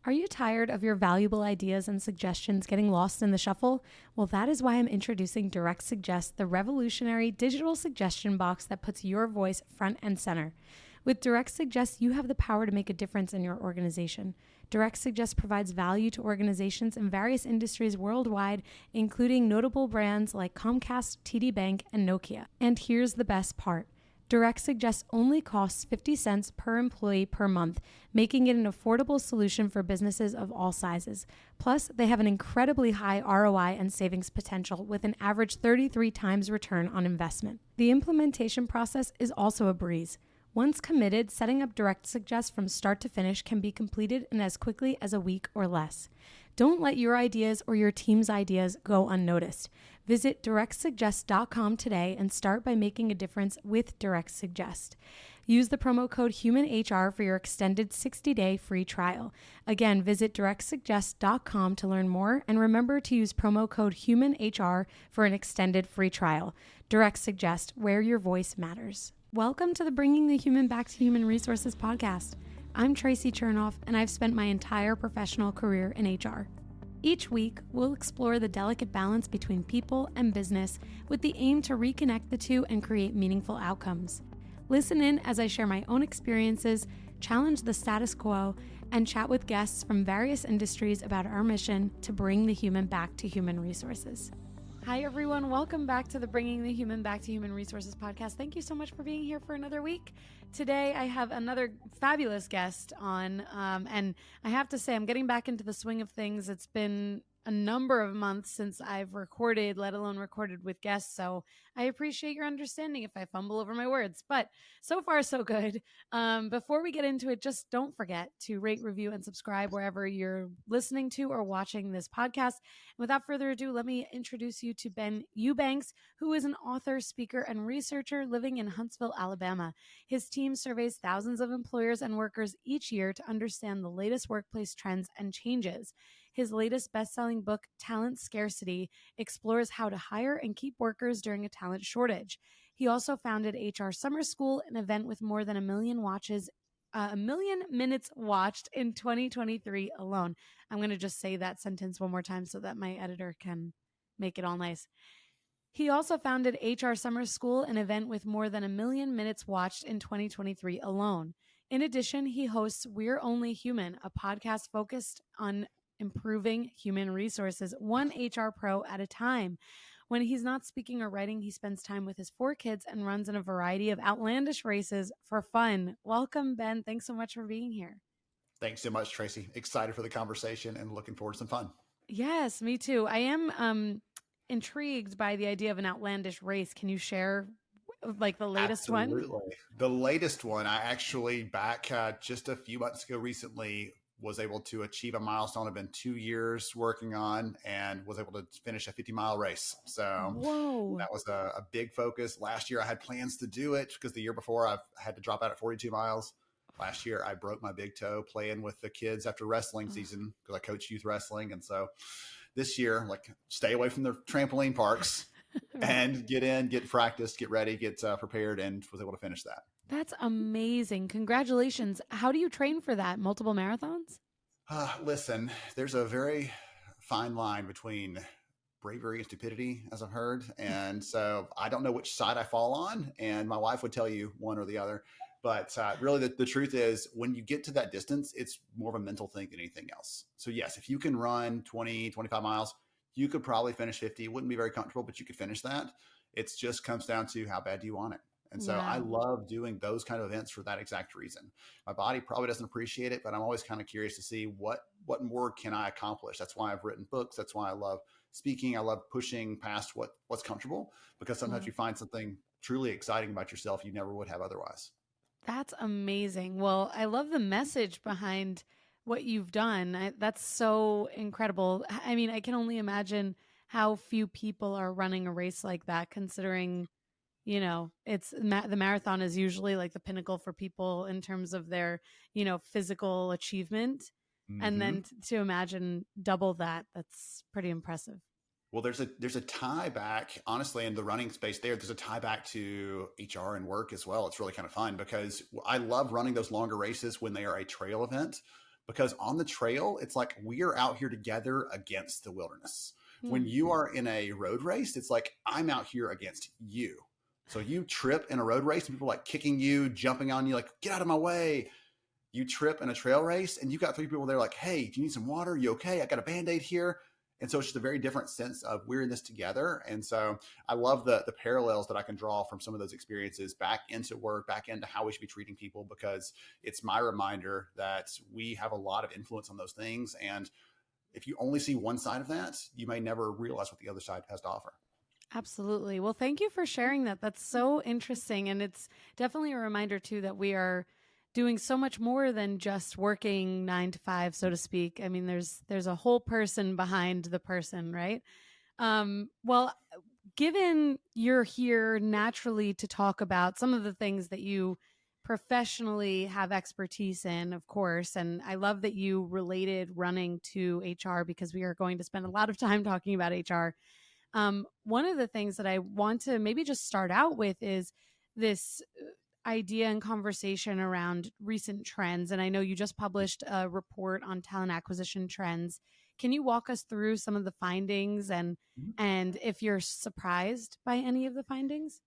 Are you tired of your valuable ideas and suggestions getting lost in the shuffle? Well, that is why I'm introducing Direct Suggest, the revolutionary digital suggestion box that puts your voice front and center. With Direct Suggest, you have the power to make a difference in your organization. Direct Suggest provides value to organizations in various industries worldwide, including notable brands like Comcast, TD Bank, and Nokia. And here's the best part. Direct Suggest only costs 50 cents per employee per month, making it an affordable solution for businesses of all sizes. Plus, they have an incredibly high ROI and savings potential with an average 33 times return on investment. The implementation process is also a breeze. Once committed, setting up Direct Suggest from start to finish can be completed in as quickly as a week or less. Don't let your ideas or your team's ideas go unnoticed. Visit directsuggest.com today and start by making a difference with Direct Suggest. Use the promo code HUMANHR for your extended 60-day free trial. Again, visit directsuggest.com to learn more, and remember to use promo code HUMANHR for an extended free trial. Direct Suggest, where your voice matters. Welcome to the Bringing the Human Back to Human Resources podcast. I'm Tracy Chernoff, and I've spent my entire professional career in HR. Each week, we'll explore the delicate balance between people and business with the aim to reconnect the two and create meaningful outcomes. Listen in as I share my own experiences, challenge the status quo, and chat with guests from various industries about our mission to bring the human back to human resources. Hi, everyone. Welcome back to the Bringing the Human Back to Human Resources podcast. Thank you so much for being here for another week. Today, I have another fabulous guest on, and I have to say, I'm getting back into the swing of things. It's been a number of months since I've recorded, let alone recorded with guests, so I appreciate your understanding if I fumble over my words, but so far, so good. Before we get into it, just don't forget to rate, review, and subscribe wherever you're listening to or watching this podcast. Without further ado, let me introduce you to Ben Eubanks, who is an author, speaker, and researcher living in Huntsville, Alabama. His team surveys thousands of employers and workers each year to understand the latest workplace trends and changes. His latest best-selling book, Talent Scarcity, explores how to hire and keep workers during a talent shortage. He also founded HR Summer School, an event with more than a million minutes watched in 2023 alone. I'm going to just say that sentence one more time so that my editor can make it all nice. He also founded HR Summer School, an event with more than a million minutes watched in 2023 alone. In addition, he hosts We're Only Human, a podcast focused on improving human resources, one HR pro at a time. When he's not speaking or writing, he spends time with his 4 kids and runs in a variety of outlandish races for fun. Welcome, Ben. Thanks so much for being here. Thanks so much, Tracy. Excited for the conversation and looking forward to some fun. Yes, me too. I am intrigued by the idea of an outlandish race. Can you share like the latest Absolutely. one? The latest one, I actually back just a few months ago recently was able to achieve a milestone I've been 2 years working on and was able to finish a 50-mile race. So Whoa. that was a big focus. Last year I had plans to do it because the year before I had to drop out at 42 miles. Last year I broke my big toe playing with the kids after wrestling season because I coach youth wrestling. And so this year, like, stay away from the trampoline parks and get in, get practiced, get ready, get prepared, and was able to finish that. That's amazing. Congratulations. How do you train for that? Multiple marathons? Listen, there's a very fine line between bravery and stupidity, as I've heard. And so I don't know which side I fall on. And my wife would tell you one or the other. But really, the truth is, when you get to that distance, it's more of a mental thing than anything else. So yes, if you can run 20, 25 miles, you could probably finish 50. It wouldn't be very comfortable, but you could finish that. It just comes down to how bad do you want it. And so I love doing those kind of events for that exact reason. My body probably doesn't appreciate it, but I'm always kind of curious to see what more can I accomplish. That's why I've written books. That's why I love speaking. I love pushing past what's comfortable, because sometimes you find something truly exciting about yourself you never would have otherwise. That's amazing. Well, I love the message behind what you've done. That's so incredible. I mean, I can only imagine how few people are running a race like that, considering, you know, it's the marathon is usually like the pinnacle for people in terms of their, you know, physical achievement. Mm-hmm. And then to imagine double that, that's pretty impressive. Well, there's a tie back, honestly, in the running space there's a tie back to HR and work as well. It's really kind of fun because I love running those longer races when they are a trail event. because on the trail, it's like we are out here together against the wilderness. When Hmm. you are in a road race, it's like I'm out here against you. So you trip in a road race and people are like kicking you, jumping on you, like, get out of my way. You trip in a trail race and you got three people there like, hey, do you need some water? You okay? I got a Band-Aid here. And so it's just a very different sense of we're in this together. And so I love the parallels that I can draw from some of those experiences back into work, back into how we should be treating people, because it's my reminder that we have a lot of influence on those things. And if you only see one side of that, you may never realize what the other side has to offer. Absolutely. Well, thank you for sharing that. That's so interesting. And it's definitely a reminder, too, that we are doing so much more than just working 9 to 5, so to speak. I mean, there's a whole person behind the person, right? Well, given you're here naturally to talk about some of the things that you professionally have expertise in, of course, and I love that you related running to HR because we are going to spend a lot of time talking about HR. One of the things that I want to maybe just start out with is this idea and conversation around recent trends. And I know you just published a report on talent acquisition trends. Can you walk us through some of the findings and if you're surprised by any of the findings?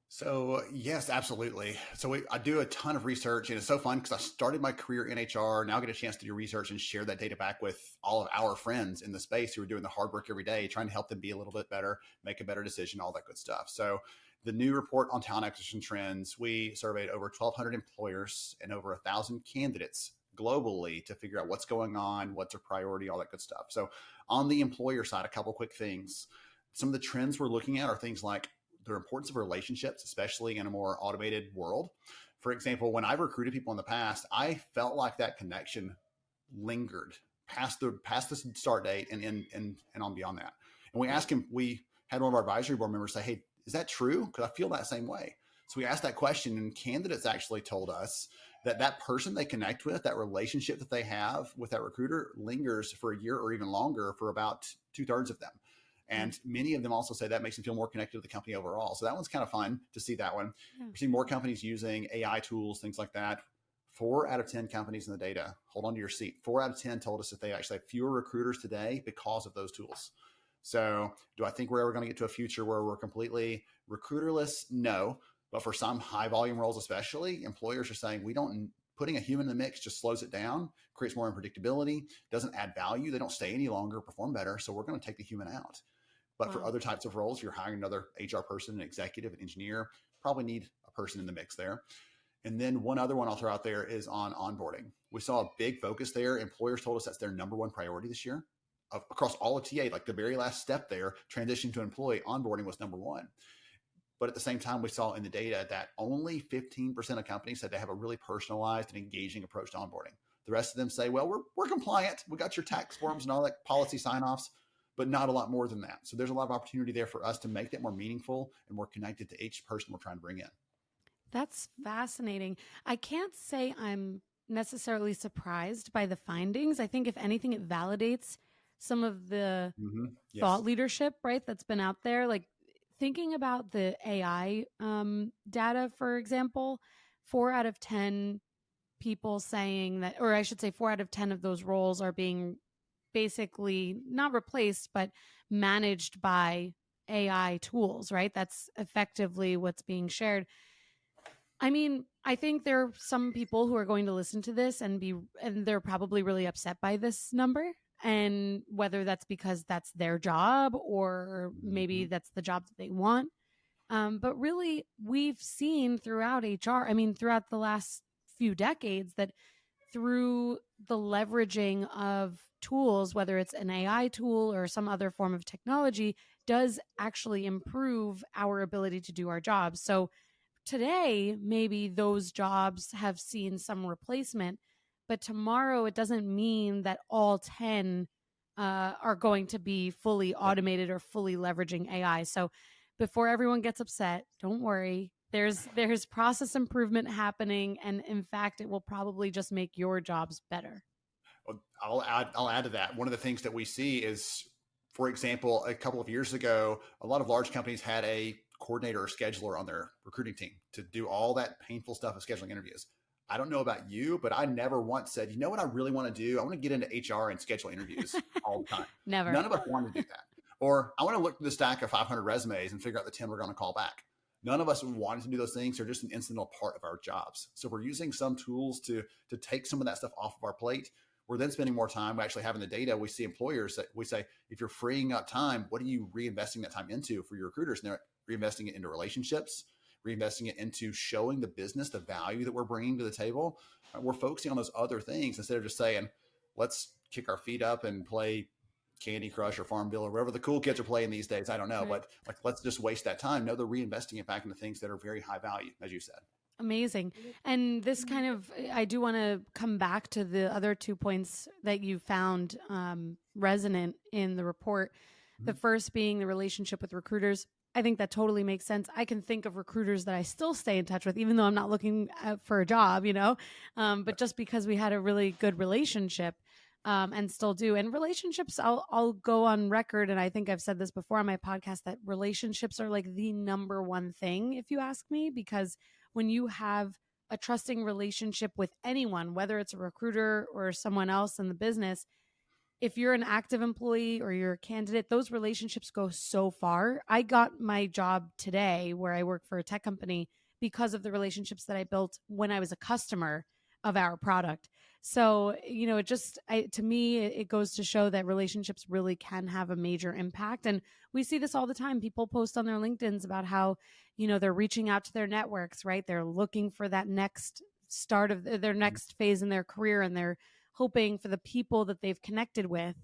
So yes, absolutely. So I do a ton of research, and it's so fun because I started my career in HR. Now I get a chance to do research and share that data back with all of our friends in the space who are doing the hard work every day, trying to help them be a little bit better, make a better decision, all that good stuff. So the new report on talent acquisition trends, we surveyed over 1,200 employers and over 1,000 candidates globally to figure out what's going on, what's a priority, all that good stuff. So on the employer side, a couple quick things. Some of the trends we're looking at are things like the importance of relationships, especially in a more automated world. For example, when I've recruited people in the past, I felt like that connection lingered past the start date and on beyond that. And we had one of our advisory board members say, hey, is that true? Because I feel that same way. So we asked that question, and candidates actually told us that that person they connect with, that relationship that they have with that recruiter lingers for a year or even longer for about 2/3 of them. And many of them also say that makes them feel more connected to the company overall. So that one's kind of fun to see that one. Yeah. We're seeing more companies using AI tools, things like that. 4 out of 10 companies in the data, hold on to your seat. 4 out of 10 told us that they actually have fewer recruiters today because of those tools. So do I think we're ever going to get to a future where we're completely recruiterless? No. But for some high volume roles, especially, employers are saying putting a human in the mix just slows it down, creates more unpredictability, doesn't add value. They don't stay any longer, perform better. So we're going to take the human out. But for other types of roles, you're hiring another HR person, an executive, an engineer, probably need a person in the mix there. And then one other one I'll throw out there is on onboarding. We saw a big focus there. Employers told us that's their number one priority this year. Across all of TA, like the very last step there, transition to employee onboarding was number one. But at the same time, we saw in the data that only 15% of companies said they have a really personalized and engaging approach to onboarding. The rest of them say, well, we're compliant. We got your tax forms and all that policy sign-offs, but not a lot more than that. So there's a lot of opportunity there for us to make that more meaningful and more connected to each person we're trying to bring in. That's fascinating. I can't say I'm necessarily surprised by the findings. I think if anything, it validates some of the thought leadership, right, that's been out there. Like thinking about the AI data, for example, 4 out of 10 people saying that, or I should say 4 out of 10 of those roles are being basically not replaced, but managed by AI tools, right? That's effectively what's being shared. I mean, I think there are some people who are going to listen to this and they're probably really upset by this number. And whether that's because that's their job or maybe that's the job that they want. But really, we've seen throughout HR, I mean, throughout the last few decades, that through the leveraging of tools, whether it's an AI tool or some other form of technology, does actually improve our ability to do our jobs. So today, maybe those jobs have seen some replacement, but tomorrow it doesn't mean that all 10 are going to be fully automated or fully leveraging AI. So before everyone gets upset, don't worry. There's process improvement happening, and in fact, it will probably just make your jobs better. I'll add to that. One of the things that we see is, for example, a couple of years ago, a lot of large companies had a coordinator or scheduler on their recruiting team to do all that painful stuff of scheduling interviews. I don't know about you, but I never once said, you know what I really want to do? I want to get into HR and schedule interviews all the time. Never. None of us want to do that. Or I want to look through the stack of 500 resumes and figure out the 10 we're going to call back. None of us wanted to do those things. They're just an incidental part of our jobs. So we're using some tools to take some of that stuff off of our plate. We're then spending more time actually having the data. We see employers that we say, if you're freeing up time, what are you reinvesting that time into for your recruiters? And they're reinvesting it into relationships, reinvesting it into showing the business the value that we're bringing to the table. We're focusing on those other things instead of just saying, let's kick our feet up and play Candy Crush or Farmville or whatever the cool kids are playing these days. I don't know, but like, let's just waste that time. No, they're reinvesting it back into things that are very high value, as you said. Amazing. And this kind of, I do want to come back to the other 2 points that you found resonant in the report. The first being the relationship with recruiters. I think that totally makes sense. I can think of recruiters that I still stay in touch with, even though I'm not looking for a job, but just because we had a really good relationship and still do. And relationships, I'll go on record, and I think I've said this before on my podcast, that relationships are like the number one thing, if you ask me, because when you have a trusting relationship with anyone, whether it's a recruiter or someone else in the business, if you're an active employee or you're a candidate, those relationships go so far. I got my job today where I work for a tech company because of the relationships that I built when I was a customer of our product. So, to me, it goes to show that relationships really can have a major impact. And we see this all the time. People post on their LinkedIns about how, they're reaching out to their networks, right? They're looking for that next start of their next phase in their career, and they're hoping for the people that they've connected with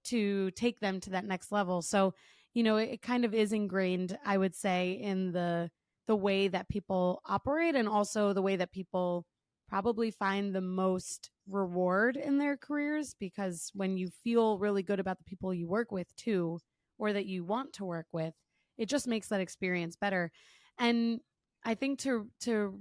to take them to that next level. So, it kind of is ingrained, I would say, in the way that people operate, and also the way that people probably find the most reward in their careers, because when you feel really good about the people you work with too, or that you want to work with, it just makes that experience better. And I think to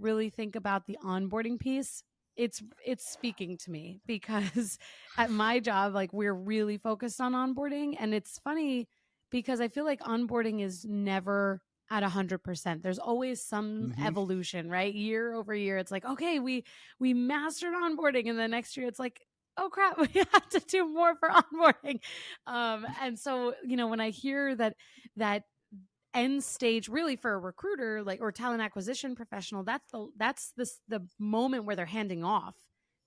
really think about the onboarding piece, it's speaking to me, because at my job, like, we're really focused on onboarding. And it's funny because I feel like onboarding is never at 100%. There's always some evolution, right? Year over year, it's like, okay, we mastered onboarding, and the next year it's like, oh crap, we have to do more for onboarding. And so, when I hear that end stage really for a recruiter, like, or talent acquisition professional, that's the moment where they're handing off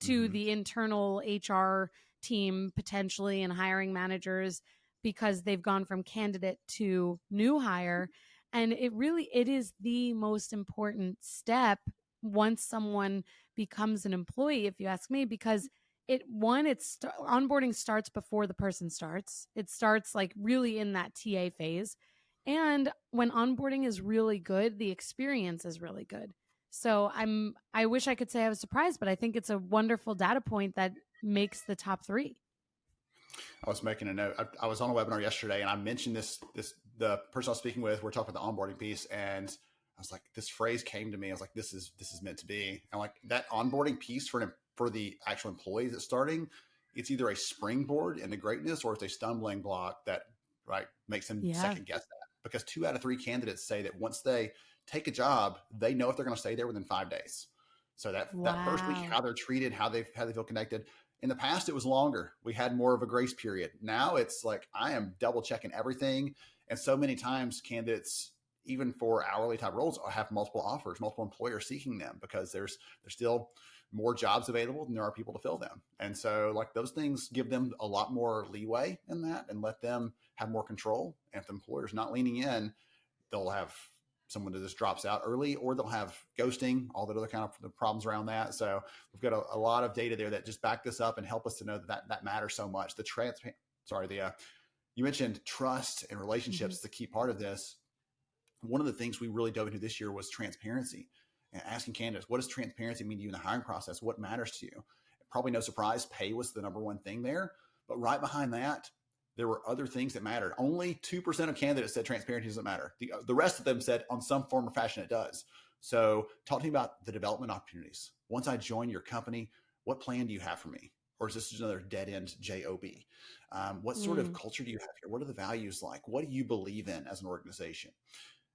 to the internal HR team potentially, and hiring managers, because they've gone from candidate to new hire. And it is the most important step once someone becomes an employee, if you ask me, because onboarding starts before the person starts. It starts like really in that TA phase. And when onboarding is really good, the experience is really good. So I wish I could say I was surprised, but I think it's a wonderful data point that makes the top 3. I was making a note. I was on a webinar yesterday, and I mentioned the person I was speaking with. We're talking about the onboarding piece, and I was like, this phrase came to me. I was like, this is meant to be. And like that onboarding piece for the actual employees that's starting, it's either a springboard into greatness, or it's a stumbling block that makes them second guess that. Because 2 out of 3 candidates say that once they take a job, they know if they're going to stay there within 5 days. So that first week, how they're treated, how they feel connected. In the past, it was longer. We had more of a grace period. Now it's like, I am double checking everything. And so many times candidates, even for hourly type roles, have multiple offers, multiple employers seeking them, because there's still more jobs available than there are people to fill them. And so like those things give them a lot more leeway in that, and let them have more control. And if the employer's not leaning in, they'll have someone that just drops out early, or they'll have ghosting, all the other kind of problems around that. So we've got a lot of data there that just back this up and help us to know that matters so much. You mentioned trust and relationships, the key part of this. One of the things we really dove into this year was transparency, and asking candidates, what does transparency mean to you in the hiring process? What matters to you? Probably no surprise, pay was the number one thing there. But right behind that, there were other things that mattered. Only 2% of candidates said transparency doesn't matter. The rest of them said on some form or fashion it does. So talk to me about the development opportunities. Once I join your company, what plan do you have for me? Or is this just another dead end job? What sort of culture do you have here? What are the values like? What do you believe in as an organization?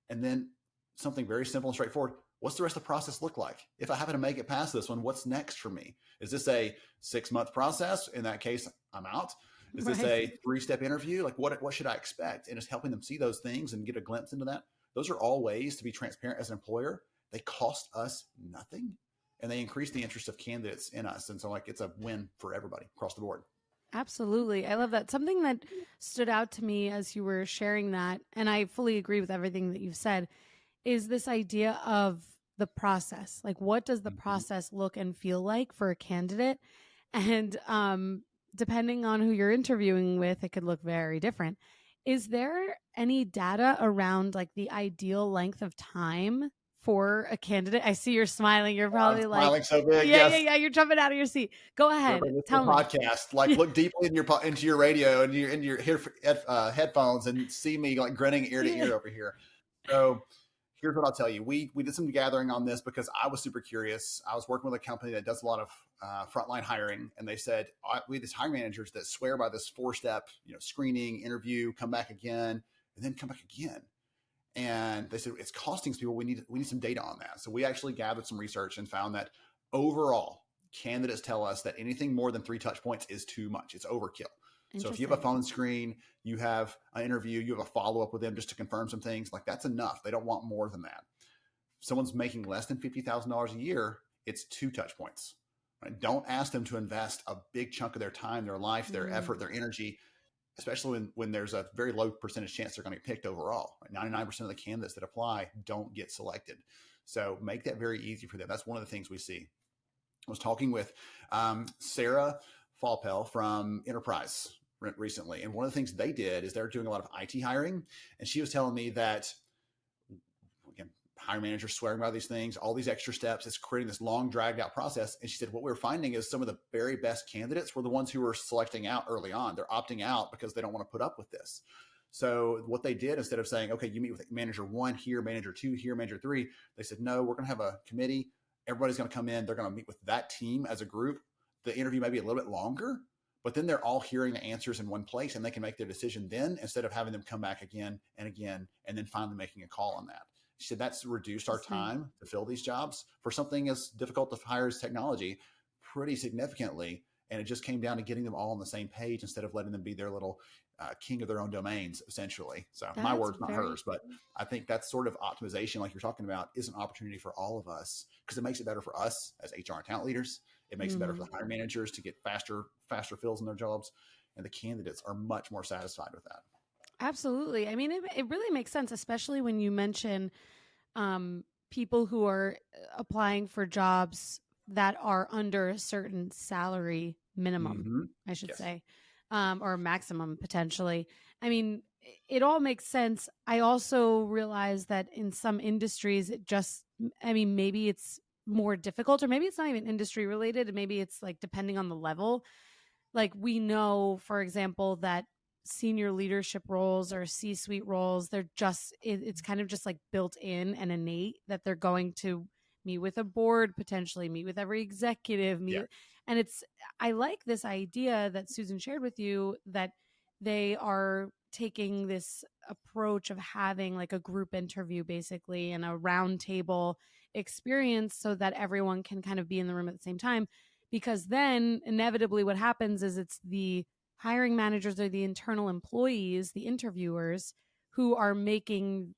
And then something very simple and straightforward. what's the rest of the process look like? If I happen to make it past this one, what's next for me? Is this a 6-month process? In that case, I'm out. Is this a 3-step interview? Like what should I expect? And it's helping them see those things and get a glimpse into that. Those are all ways to be transparent as an employer. They cost us nothing, and they increase the interest of candidates in us. And so like, it's a win for everybody across the board. Absolutely. I love that. Something that stood out to me as you were sharing that, and I fully agree with everything that you've said, is this idea of the process. Like, what does the process look and feel like for a candidate? And depending on who you're interviewing with, it could look very different. Is there any data around like the ideal length of time for a candidate? I see you're smiling. You're probably smiling so big. Yeah. You're jumping out of your seat. Go ahead. Tell me. Podcast. Like, look deeply into your radio and your headphones and see me like grinning ear to ear over here. So here's what I'll tell you. We did some gathering on this because I was super curious. I was working with a company that does a lot of frontline hiring, and they said we have these hiring managers that swear by this 4-step, screening, interview, come back again, and then come back again. And they said it's costing people. We need some data on that. So we actually gathered some research and found that overall, candidates tell us that anything more than 3 touch points is too much. It's overkill. So if you have a phone screen, you have an interview, you have a follow-up with them just to confirm some things, like that's enough. They don't want more than that. If someone's making less than $50,000 a year, it's 2 touch points. Right? Don't ask them to invest a big chunk of their time, their life, their effort, their energy, especially when there's a very low percentage chance they're going to get picked overall. Right? 99% of the candidates that apply don't get selected. So make that very easy for them. That's one of the things we see. I was talking with Sarah Falpel from Enterprise recently. And one of the things they did is they're doing a lot of IT hiring. And she was telling me that, again, hiring managers swearing by these things, all these extra steps, it's creating this long dragged out process. And she said, what we were finding is some of the very best candidates were the ones who were selecting out early on. They're opting out because they don't want to put up with this. So what they did, instead of saying, okay, you meet with manager 1 here, manager 2 here, manager 3, they said, no, we're going to have a committee. Everybody's going to come in. They're going to meet with that team as a group. The interview may be a little bit longer, but then they're all hearing the answers in one place and they can make their decision then, instead of having them come back again and again, and then finally making a call on that. She said that's reduced our time to fill these jobs for something as difficult to hire as technology pretty significantly. And it just came down to getting them all on the same page instead of letting them be their little king of their own domains, essentially. So that's my words, not hers, but I think that sort of optimization, like you're talking about, is an opportunity for all of us because it makes it better for us as HR and talent leaders. It makes it better for the hiring managers to get faster fills in their jobs, and the candidates are much more satisfied with that. Absolutely. I mean, it really makes sense, especially when you mention people who are applying for jobs that are under a certain salary minimum, I should say, or maximum potentially. I mean, it all makes sense. I also realize that in some industries, maybe it's more difficult, or maybe it's not even industry related, and maybe it's like depending on the level. Like we know, for example, that senior leadership roles or C-suite roles, it's kind of just like built in and innate that they're going to meet with a board, potentially meet with every executive, and I like this idea that Susan shared with you, that they are taking this approach of having like a group interview basically and a round table experience so that everyone can kind of be in the room at the same time, because then inevitably what happens is it's the hiring managers or the internal employees, the interviewers, who are putting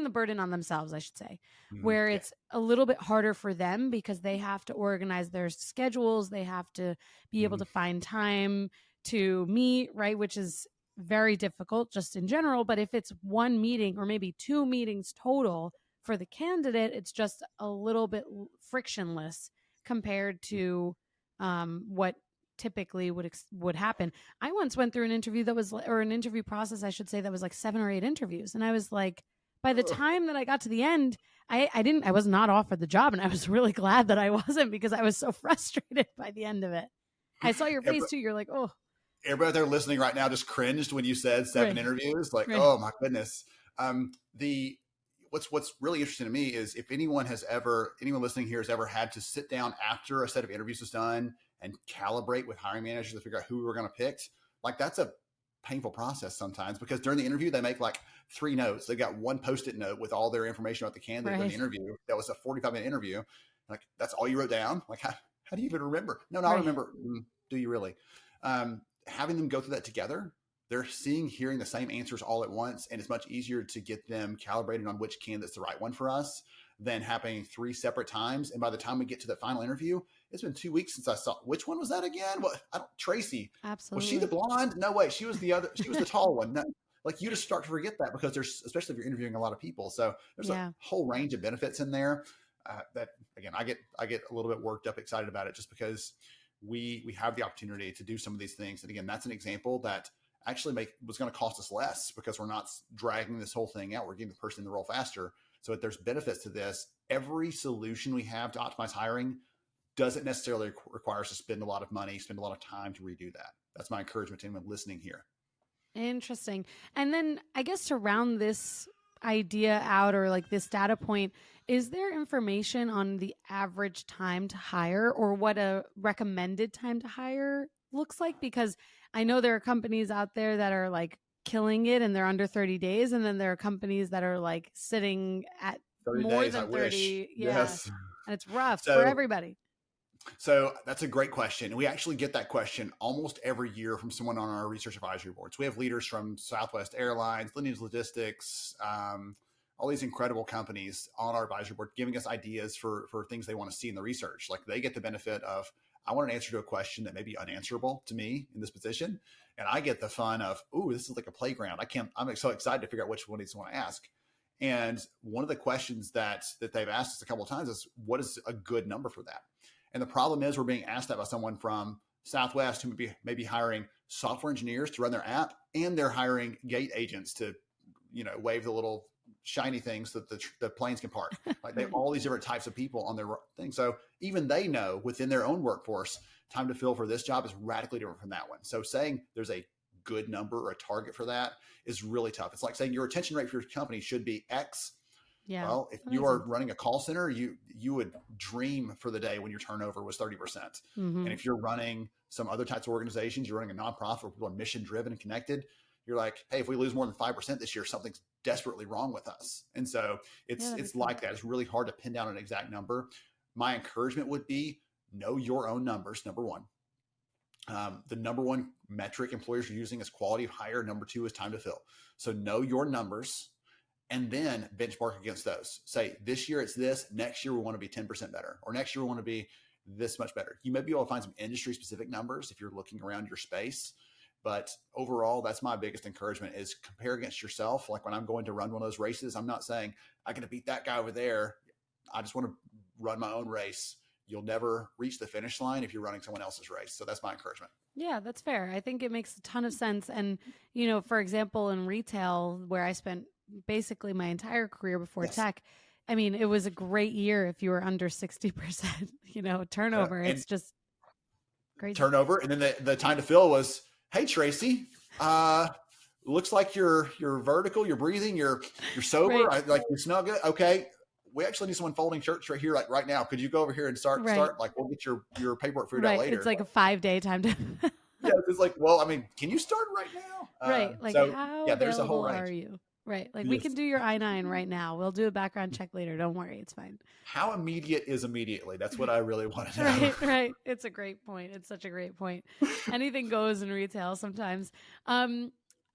the burden on themselves, I should say, where it's a little bit harder for them because they have to organize their schedules. They have to be able to find time to meet, right? Which is very difficult just in general. But if it's one meeting or maybe 2 meetings total for the candidate, it's just a little bit frictionless compared to what typically would happen. I once went through an interview an interview process, I should say, that was like 7 or 8 interviews. And I was like, by the time that I got to the end, I was not offered the job. And I was really glad that I wasn't, because I was so frustrated by the end of it. I saw your face too. You're like, oh. Everybody out there listening right now just cringed when you said 7 interviews. Like, oh my goodness. What's really interesting to me is if anyone listening here has ever had to sit down after a set of interviews is done and calibrate with hiring managers to figure out who we're going to pick, like that's a painful process sometimes, because during the interview, they make like 3 notes. They got one Post-it note with all their information about the candidate in the interview. That was a 45-minute interview. Like, that's all you wrote down? Like, how do you even remember? No, I remember. Do you really? Having them go through that together, they're hearing the same answers all at once. And it's much easier to get them calibrated on which candidate's the right one for us than happening 3 separate times. And by the time we get to that final interview, it's been 2 weeks since I saw, which one was that again? What? Tracy. Absolutely. Was she the blonde? No way. She was the tall one. No, like, you just start to forget that, because especially if you're interviewing a lot of people. So there's a whole range of benefits in there that, again, I get a little bit worked up, excited about it, just because we have the opportunity to do some of these things. And again, that's an example that actually was going to cost us less, because we're not dragging this whole thing out. We're getting the person in the role faster. So if there's benefits to this, every solution we have to optimize hiring doesn't necessarily require us to spend a lot of money, spend a lot of time to redo that. That's my encouragement to anyone listening here. Interesting. And then I guess to round this idea out, or like this data point, is there information on the average time to hire, or what a recommended time to hire looks like? Because I know there are companies out there that are like killing it and they're under 30 days. And then there are companies that are like sitting at more days, than 30. Yeah. Yes. And it's rough for everybody. So that's a great question. We actually get that question almost every year from someone on our research advisory boards. We have leaders from Southwest Airlines, Lineage Logistics, all these incredible companies on our advisory board giving us ideas for things they want to see in the research. Like, they get the benefit of, I want an answer to a question that may be unanswerable to me in this position. And I get the fun of, ooh, this is like a playground. I'm so excited to figure out which one they want to ask. And one of the questions that they've asked us a couple of times is, what is a good number for that? And the problem is, we're being asked that by someone from Southwest who may be hiring software engineers to run their app, and they're hiring gate agents to, wave the little shiny things that the planes can park. Like, they have all these different types of people on their thing. So even they know within their own workforce, time to fill for this job is radically different from that one. So saying there's a good number or a target for that is really tough. It's like saying your retention rate for your company should be X. Yeah. Well, if you are running a call center, you would dream for the day when your turnover was 30%. Mm-hmm. And if you're running some other types of organizations, you're running a nonprofit where people are mission driven and connected, you're like, hey, if we lose more than 5% this year, something's desperately wrong with us. And so it's like that. It's really hard to pin down an exact number. My encouragement would be, know your own numbers, number one. The number one metric employers are using is quality of hire. Number 2 is time to fill. So know your numbers, and then benchmark against those. Say, this year it's this, next year we want to be 10% better, or next year we want to be this much better. You may be able to find some industry specific numbers if you're looking around your space, but overall, that's my biggest encouragement, is compare against yourself. Like, when I'm going to run one of those races, I'm not saying I got to beat that guy over there. I just want to run my own race. You'll never reach the finish line if you're running someone else's race. So that's my encouragement. Yeah, that's fair. I think it makes a ton of sense. And, for example, in retail, where I spent basically my entire career before tech, I mean, it was a great year if you were under 60%, turnover. It's just crazy. Turnover. And then the time to fill was, hey, Tracy, looks like you're vertical, you're breathing, you're sober. Right. You smell good. Okay. We actually need someone folding shirts right here, like right now. Could you go over here and start, like, we'll get your paperwork figured out later. It's like a 5-day time to. Yeah. It's like, well, I mean, can you start right now? Right. Like, how there's a whole range. Are you? Right. Like, we can do your I-9 right now. We'll do a background check later. Don't worry. It's fine. How immediate is immediately? That's what I really want to know. Right. It's a great point. It's such a great point. Anything goes in retail sometimes.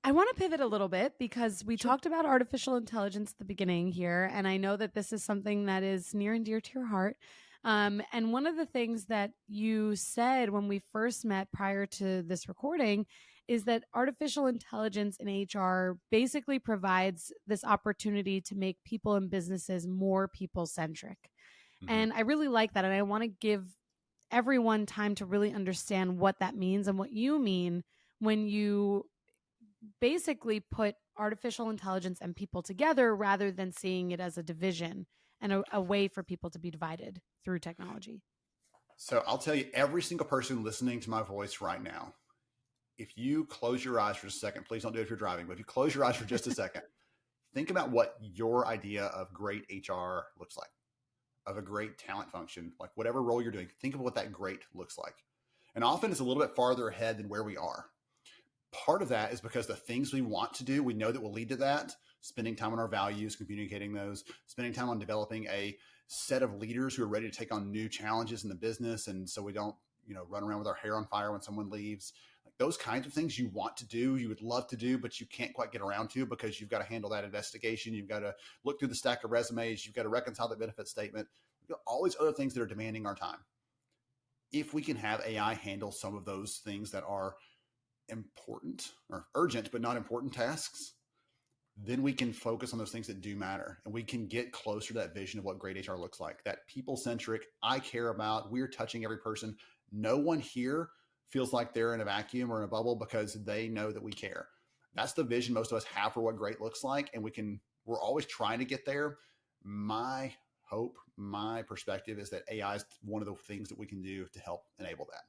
I want to pivot a little bit, because we talked about artificial intelligence at the beginning here. And I know that this is something that is near and dear to your heart. And one of the things that you said when we first met prior to this recording is that artificial intelligence in HR basically provides this opportunity to make people and businesses more people-centric. Mm-hmm. And I really like that. And I want to give everyone time to really understand what that means and what you mean when you basically put artificial intelligence and people together, rather than seeing it as a division and a way for people to be divided through technology. So I'll tell you, every single person listening to my voice right now, if you close your eyes for just a second, please don't do it if you're driving, but if you close your eyes for just a second, think about what your idea of great HR looks like, of a great talent function, like whatever role you're doing. Think of what that great looks like. And often it's a little bit farther ahead than where we are. part of that is because the things we want to do, we know that will lead to that. Spending time on our values, communicating those, spending time on developing a set of leaders who are ready to take on new challenges in the business. And so we don't, run around with our hair on fire when someone leaves. Like those kinds of things you want to do, you would love to do, but you can't quite get around to because you've got to handle that investigation. You've got to look through the stack of resumes. You've got to reconcile the benefit statement. You've got all these other things that are demanding our time. If we can have AI handle some of those things that are important or urgent, but not important tasks, then we can focus on those things that do matter. And we can get closer to that vision of what great HR looks like, that people-centric, I care about, we're touching every person. No one here feels like they're in a vacuum or in a bubble because they know that we care. That's the vision most of us have for what great looks like. And we're always trying to get there. My hope, my perspective is that AI is one of the things that we can do to help enable that.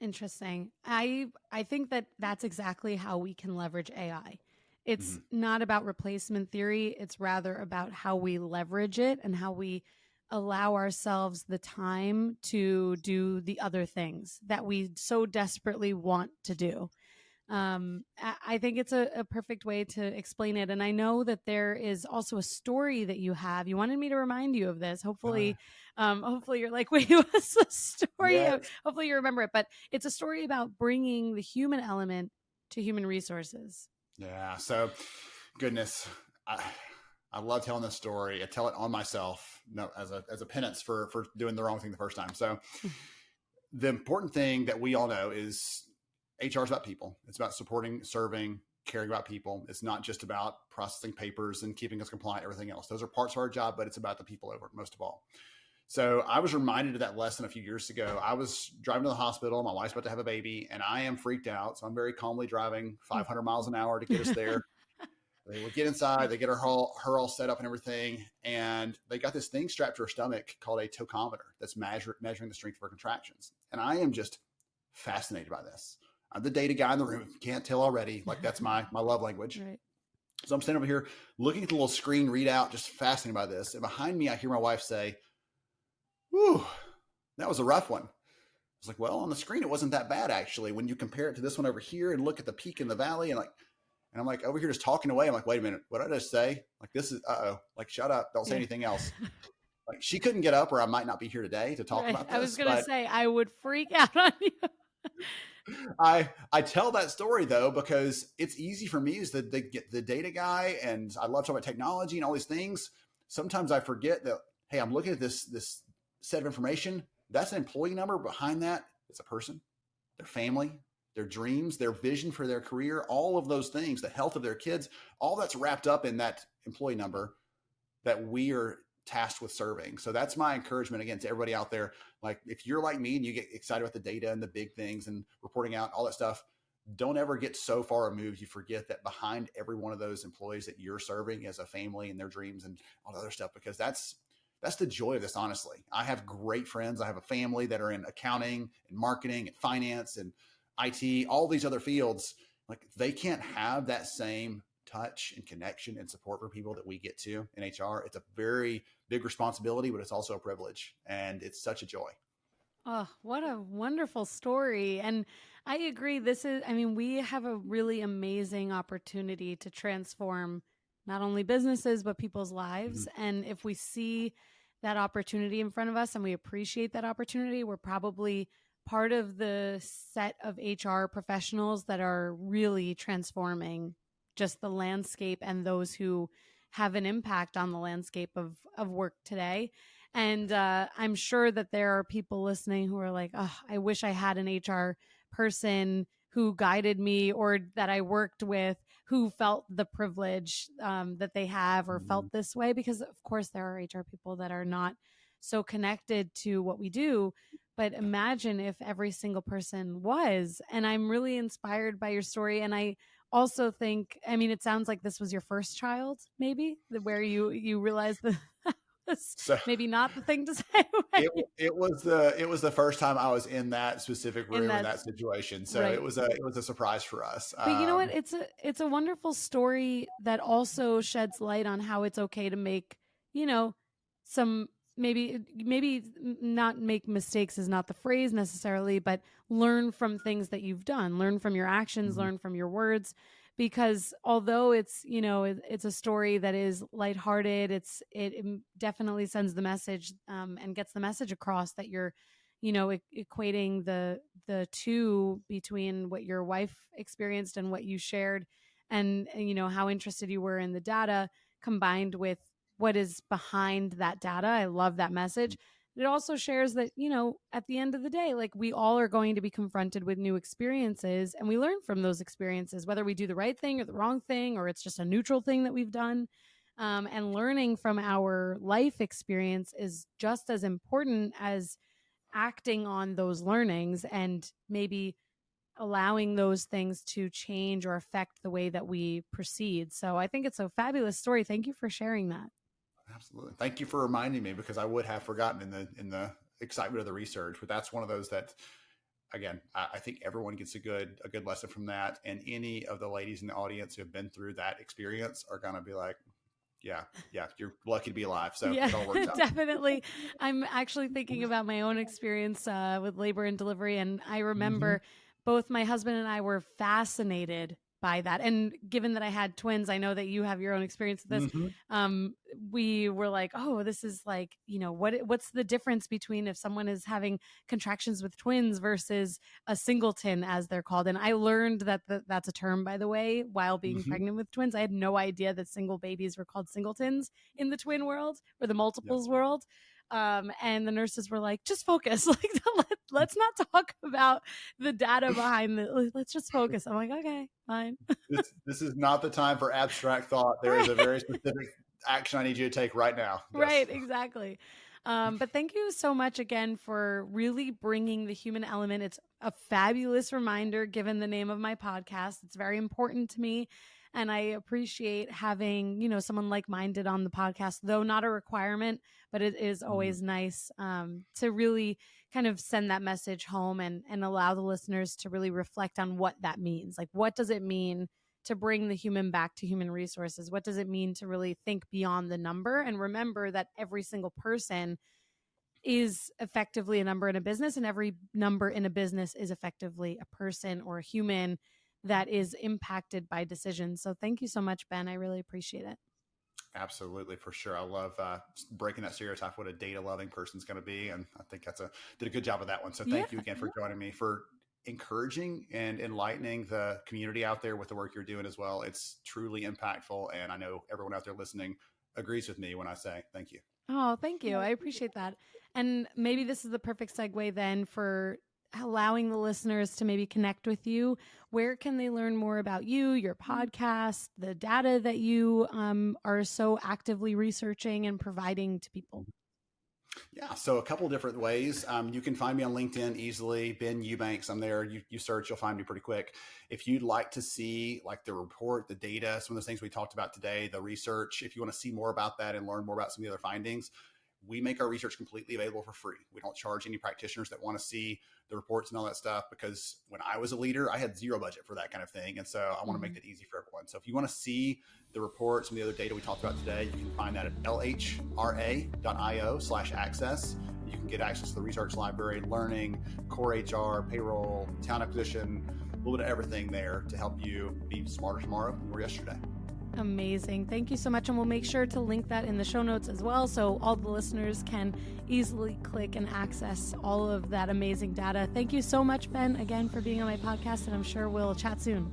Interesting. I think that that's exactly how we can leverage AI. It's not about replacement theory. It's rather about how we leverage it and how we allow ourselves the time to do the other things that we so desperately want to do. I think it's a perfect way to explain it. And I know that there is also a story that you have. You wanted me to remind you of this. Hopefully you're like, wait, what's the story? Yes. Hopefully you remember it. But it's a story about bringing the human element to human resources. Yeah. So, goodness, I love telling this story. I tell it on myself, as a penance for doing the wrong thing the first time. So, the important thing that we all know is HR is about people. It's about supporting, serving, caring about people. It's not just about processing papers and keeping us compliant, everything else. Those are parts of our job, but it's about the people over most of all. So I was reminded of that lesson a few years ago. I was driving to the hospital. My wife's about to have a baby and I am freaked out. So I'm very calmly driving 500 miles an hour to get us there. They would get inside, they get her all set up and everything. And they got this thing strapped to her stomach called a tachometer that's measuring the strength of her contractions. And I am just fascinated by this. I'm the data guy in the room. If you can't tell already, like that's my love language. Right. So I'm standing over here looking at the little screen readout, just fascinated by this. And behind me, I hear my wife say, "Whew, that was a rough one." I was like, well, on the screen, it wasn't that bad, actually. When you compare it to this one over here and look at the peak and the valley and I'm like over here just talking away. I'm like, wait a minute, what did I just say? Like, this is, like, shut up. Don't say anything else. Like, she couldn't get up or I might not be here today to talk about this. I was going to say, I would freak out on you. I tell that story though, because it's easy for me as the data guy and I love talking about technology and all these things. Sometimes I forget that, hey, I'm looking at this set of information. That's an employee number. Behind that, it's a person, their family, their dreams, their vision for their career, all of those things, the health of their kids, all that's wrapped up in that employee number that we are tasked with serving. So that's my encouragement again to everybody out there. Like if you're like me and you get excited about the data and the big things and reporting out all that stuff, don't ever get so far removed you forget that behind every one of those employees that you're serving is a family and their dreams and all the other stuff, because that's the joy of this, honestly. I have great friends. I have a family that are in accounting and marketing and finance and IT, all these other fields. Like they can't have that same touch and connection and support for people that we get to in HR. It's a very big responsibility, but it's also a privilege and it's such a joy. Oh, what a wonderful story. And I agree. We have a really amazing opportunity to transform not only businesses, but people's lives. Mm-hmm. And if we see that opportunity in front of us and we appreciate that opportunity, we're probably part of the set of HR professionals that are really transforming just the landscape and those who have an impact on the landscape of work today. And I'm sure that there are people listening who are like, oh, I wish I had an HR person who guided me or that I worked with who felt the privilege that they have or felt this way. Because of course there are HR people that are not so connected to what we do. But imagine if every single person was. And I'm really inspired by your story. And I also think, it sounds like this was your first child, maybe, where you realized that was maybe not the thing to say. It was the first time I was in that specific room in that situation. So right. It was a surprise for us. But you know what? It's a wonderful story that also sheds light on how it's okay to make, some maybe not make mistakes is not the phrase necessarily, but learn from things that you've done, learn from your actions, Mhm. learn from your words, because although it's, it's a story that is lighthearted, it definitely sends the message, and gets the message across that you're, equating the two between what your wife experienced and what you shared, and how interested you were in the data combined with what is behind that data. I love that message. It also shares that, at the end of the day, like, we all are going to be confronted with new experiences, and we learn from those experiences, whether we do the right thing or the wrong thing, or it's just a neutral thing that we've done. And learning from our life experience is just as important as acting on those learnings and maybe allowing those things to change or affect the way that we proceed. So I think it's a fabulous story. Thank you for sharing that. Absolutely. Thank you for reminding me, because I would have forgotten in the excitement of the research. But that's one of those that, again, I think everyone gets a good lesson from that. And any of the ladies in the audience who have been through that experience are going to be like, yeah, you're lucky to be alive. So Yeah, it all works out. definitely. I'm actually thinking about my own experience with labor and delivery. And I remember both my husband and I were fascinated by that. And given that I had twins, I know that you have your own experience with this. We were like, oh, this is like, what's the difference between if someone is having contractions with twins versus a singleton, as they're called. And I learned that that's a term, by the way, while being pregnant with twins. I had no idea that single babies were called singletons in the twin world or the multiples world. And the nurses were like, just focus. Like, let's not talk about the data behind let's just focus. I'm like, okay, fine. This is not the time for abstract thought. There is a very specific action I need you to take right now. Yes. Right, exactly. But thank you so much again for really bringing the human element. It's a fabulous reminder, given the name of my podcast. It's very important to me. And I appreciate having, someone like-minded on the podcast, though not a requirement, but it is always nice to really kind of send that message home and allow the listeners to really reflect on what that means. Like, what does it mean to bring the human back to human resources? What does it mean to really think beyond the number and remember that every single person is effectively a number in a business, and every number in a business is effectively a person or a human that is impacted by decisions. So thank you so much, Ben. I really appreciate it. Absolutely, for sure. I love breaking that stereotype of what a data loving person's going to be, and I think did a good job of that one. So thank you again for joining me, for encouraging and enlightening the community out there with the work you're doing as well. It's truly impactful, and I know everyone out there listening agrees with me when I say thank you. Oh, thank you. I appreciate that. And maybe this is the perfect segue then for allowing the listeners to maybe connect with you. Where can they learn more about you, your podcast, the data that you are so actively researching and providing to people? Yeah, so a couple different ways. You can find me on LinkedIn easily, Ben Eubanks. I'm there. You search, you'll find me pretty quick. If you'd like to see like the report, the data, some of those things we talked about today, the research, if you want to see more about that and learn more about some of the other findings, we make our research completely available for free. We don't charge any practitioners that want to see the reports and all that stuff, because when I was a leader, I had zero budget for that kind of thing. And so I want to make that easy for everyone. So if you want to see the reports and the other data we talked about today, you can find that at lhra.io/access. You can get access to the research library, learning, core HR, payroll, talent acquisition, a little bit of everything there to help you be smarter tomorrow than we were yesterday. Amazing. Thank you so much. And we'll make sure to link that in the show notes as well, so all the listeners can easily click and access all of that amazing data. Thank you so much, Ben, again, for being on my podcast, and I'm sure we'll chat soon.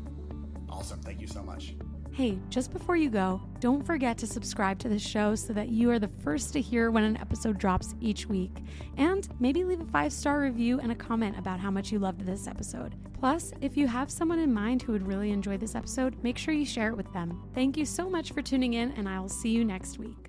Awesome. Thank you so much. Hey, just before you go, don't forget to subscribe to this show so that you are the first to hear when an episode drops each week. And maybe leave a 5-star review and a comment about how much you loved this episode. Plus, if you have someone in mind who would really enjoy this episode, make sure you share it with them. Thank you so much for tuning in, and I will see you next week.